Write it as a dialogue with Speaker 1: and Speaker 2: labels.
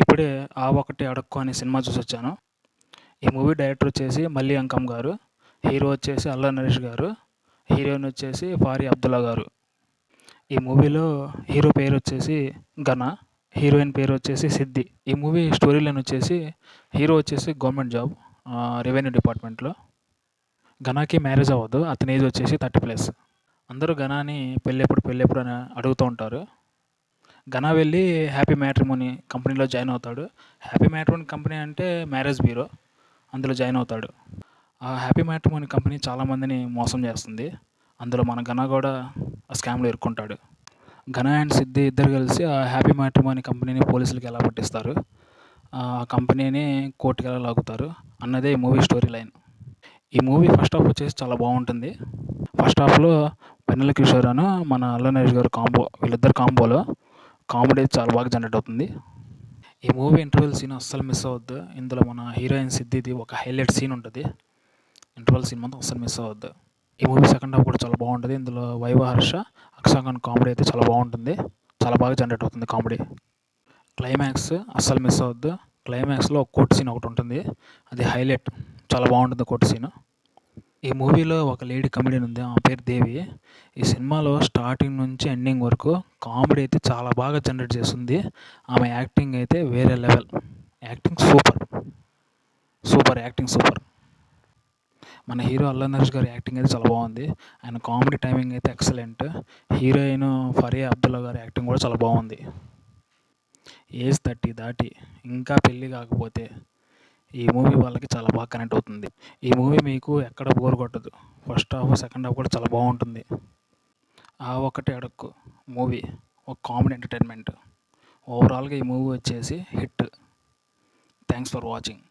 Speaker 1: ఇప్పుడే 'ఆ ఒకటి అడుక్కో' అనే సినిమా చూసొచ్చాను. ఈ మూవీ డైరెక్టర్ వచ్చేసి మల్లి అంకం గారు. హీరో వచ్చేసి అల్లు నరేష్ గారు. హీరోయిన్ వచ్చేసి ఫారీ అబ్దుల్లా గారు. ఈ మూవీలో హీరో పేరు వచ్చేసి ఘన. హీరోయిన్ పేరు వచ్చేసి సిద్ది. ఈ మూవీ స్టోరీ లైన్ వచ్చేసి హీరో వచ్చేసి గవర్నమెంట్ జాబ్ రెవెన్యూ డిపార్ట్మెంట్లో. ఘనాకి మ్యారేజ్ అవ్వదు. అతని ఏజ్ వచ్చేసి 30+. అందరూ ఘనాని పెళ్ళెప్పుడు అని అడుగుతూ ఉంటారు. ఘన వెళ్ళి హ్యాపీ మ్యాట్రిమోనీ కంపెనీలో జాయిన్ అవుతాడు. హ్యాపీ మ్యాట్రిమోనీ కంపెనీ అంటే మ్యారేజ్ బ్యూరో. అందులో జాయిన్ అవుతాడు. ఆ హ్యాపీ మ్యాట్రిమోనీ కంపెనీ చాలామందిని మోసం చేస్తుంది. అందులో మన ఘన కూడా ఆ స్కామ్లో ఇరుక్కుంటాడు. ఘన అండ్ సిద్ది ఇద్దరు కలిసి ఆ హ్యాపీ మ్యాట్రిమోనీ కంపెనీని పోలీసులకు ఎలా పట్టిస్తారు, ఆ కంపెనీని కోర్టుకి ఎలా లాగుతారు అన్నదే ఈ మూవీ స్టోరీ లైన్. ఈ మూవీ ఫస్ట్ హాఫ్ వచ్చేసి చాలా బాగుంటుంది. ఫస్ట్ హాఫ్లో వెన్నెల కిషోర్ అను మన అల్లు నరేష్ గారు వీళ్ళిద్దరు కాంబోలో కామెడీ చాలా బాగా జనరేట్ అవుతుంది. ఈ మూవీ ఇంటర్వెల్ సీన్ అస్సలు మిస్ అవ్వద్దు. ఇందులో మన హీరోయిన్ సిద్దిది ఒక హైలైట్ సీన్ ఉంటుంది. ఇంటర్వెల్ సీన్ మాత్రం అస్సలు మిస్ అవ్వద్దు. ఈ మూవీ సెకండ్ హాఫ్ కూడా చాలా బాగుంటుంది. ఇందులో వైవ హర్ష, అక్షయ్ కామెడీ అయితే చాలా బాగుంటుంది. చాలా బాగా జనరేట్ అవుతుంది కామెడీ. క్లైమాక్స్ అస్సలు మిస్ అవ్వద్దు. క్లైమాక్స్లో ఒక కోర్టు సీన్ ఒకటి ఉంటుంది. అది హైలైట్. చాలా బాగుంటుంది కోర్టు సీన్. ఈ మూవీలో ఒక లేడీ కమెడియన్ ఉంది. ఆమె పేరు దేవి. ఈ సినిమాలో స్టార్టింగ్ నుంచి ఎండింగ్ వరకు కామెడీ అయితే చాలా బాగా జనరేట్ చేస్తుంది. ఆమె యాక్టింగ్ అయితే వేరే level. Acting super acting super. మన హీరో అల్లు నరేష్ గారి యాక్టింగ్ అయితే చాలా బాగుంది. ఆయన కామెడీ టైమింగ్ అయితే ఎక్సలెంట్. హీరోయిన్ ఫరియా అబ్దుల్లా గారి యాక్టింగ్ కూడా చాలా బాగుంది. ఏజ్ 30 దాటి ఇంకా పెళ్ళి కాకపోతే ఈ మూవీ వాళ్ళకి చాలా బాగా కనెక్ట్ అవుతుంది. ఈ మూవీ మీకు ఎక్కడ బోర్ కొట్టదు. ఫస్ట్ హాఫ్, సెకండ్ హాఫ్ కూడా చాలా బాగుంటుంది. ఆ ఒకటి అడుక్కు మూవీ ఒక కామెడీ ఎంటర్టైన్మెంట్. ఓవరాల్గా ఈ మూవీ వచ్చేసి హిట్. Thanks for watching.